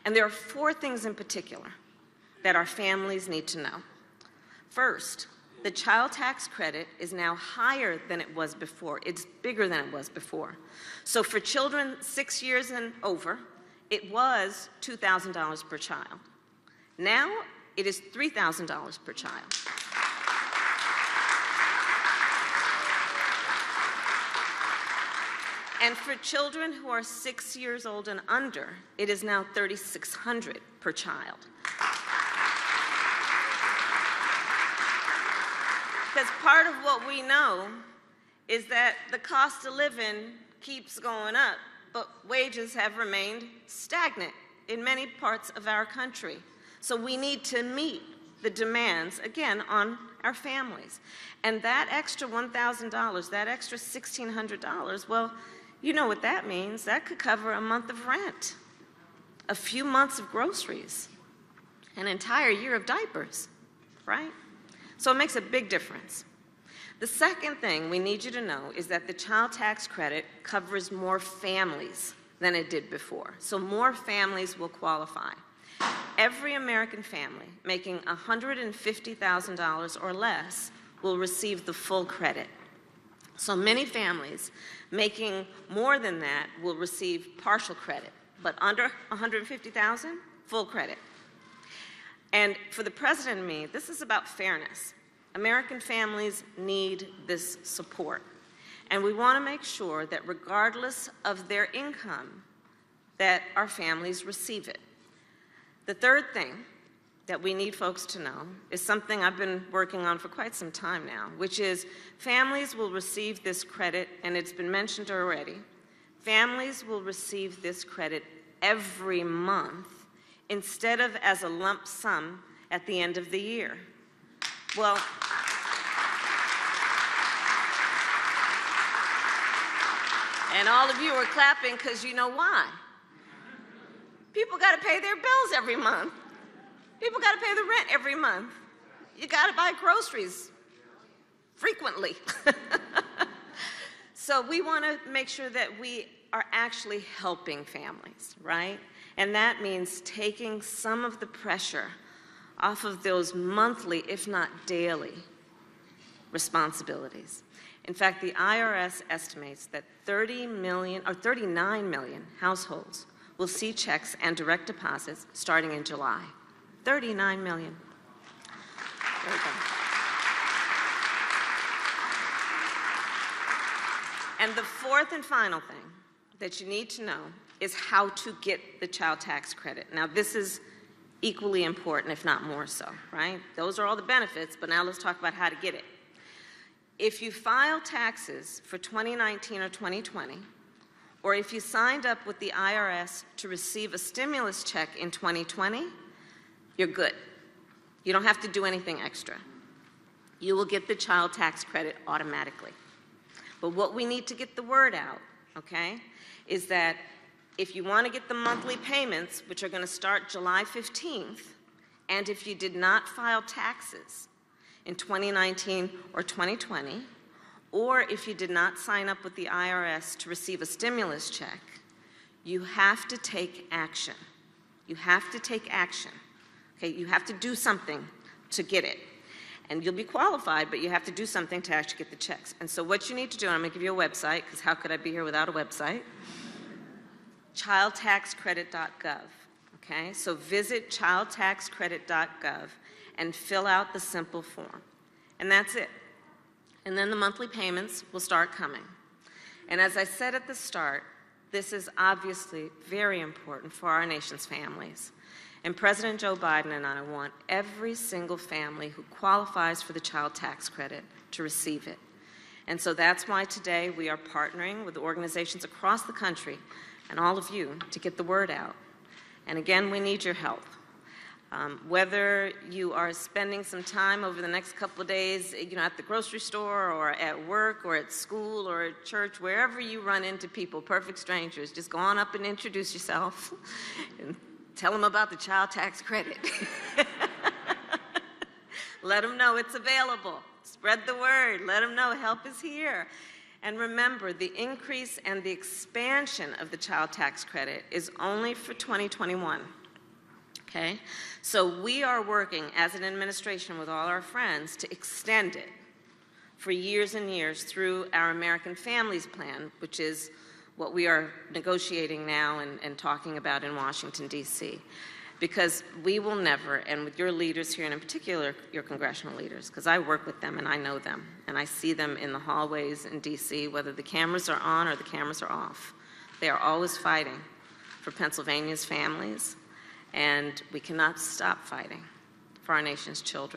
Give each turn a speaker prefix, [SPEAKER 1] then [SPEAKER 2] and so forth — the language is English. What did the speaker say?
[SPEAKER 1] And there are 4 things in particular that our families need to know. First, the child tax credit is now higher than it was before. It's bigger than it was before. So for children 6 years and over, it was $2,000 per child. Now it is $3,000 per child. And for children who are 6 years old and under, it is now $3,600 per child. Because part of what we know is that the cost of living keeps going up, but wages have remained stagnant in many parts of our country. So we need to meet the demands, again, on our families. And that extra $1,000, that extra $1,600, well, you know what that means. That could cover a month of rent, a few months of groceries, an entire year of diapers, right? So it makes a big difference. The second thing we need you to know is that the child tax credit covers more families than it did before. So more families will qualify. Every American family making $150,000 or less will receive the full credit. So many families making more than that will receive partial credit, but under $150,000, full credit. And for the President and me, this is about fairness. American families need this support. And we want to make sure that regardless of their income, that our families receive it. The third thing that we need folks to know is something I've been working on for quite some time now, which is families will receive this credit, and it's been mentioned already. Families will receive this credit every month instead of as a lump sum at the end of the year. Well, and all of you are clapping because you know why. People got to pay their bills every month. People got to pay the rent every month. You got to buy groceries frequently. So we want to make sure that we are actually helping families, right? And that means taking some of the pressure off of those monthly, if not daily, responsibilities. In fact, the IRS estimates that 39 million households will see checks and direct deposits starting in July. 39 million. There we go. And the fourth and final thing that you need to know is how to get the child tax credit. Now, this is equally important, if not more so, right? Those are all the benefits, but now let's talk about how to get it. If you file taxes for 2019 or 2020, or if you signed up with the IRS to receive a stimulus check in 2020, you're good. You don't have to do anything extra. You will get the child tax credit automatically. But what we need to get the word out, okay, is that if you want to get the monthly payments, which are going to start July 15th, and if you did not file taxes in 2019 or 2020, or if you did not sign up with the IRS to receive a stimulus check, you have to take action. You have to take action. Okay, you have to do something to get it. And you'll be qualified, but you have to do something to actually get the checks. And so what you need to do, and I'm going to give you a website, because how could I be here without a website? childtaxcredit.gov. Okay, so visit childtaxcredit.gov and fill out the simple form. And that's it. And then the monthly payments will start coming. And as I said at the start, this is obviously very important for our nation's families. And President Joe Biden and I want every single family who qualifies for the child tax credit to receive it. And so that's why today we are partnering with organizations across the country and all of you to get the word out. And again, we need your help. Whether you are spending some time over the next couple of days, at the grocery store or at work or at school or at church, wherever you run into people, perfect strangers, just go on up and introduce yourself and tell them about the child tax credit. Let them know it's available. Spread the word. Let them know help is here. And remember, the increase and the expansion of the child tax credit is only for 2021. Okay? So we are working as an administration with all our friends to extend it for years and years through our American Families Plan, which is what we are negotiating now and talking about in Washington, D.C. Because we will never, and with your leaders here, and in particular your congressional leaders, because I work with them and I know them, and I see them in the hallways in D.C., whether the cameras are on or the cameras are off. They are always fighting for Pennsylvania's families, and we cannot stop fighting for our nation's children.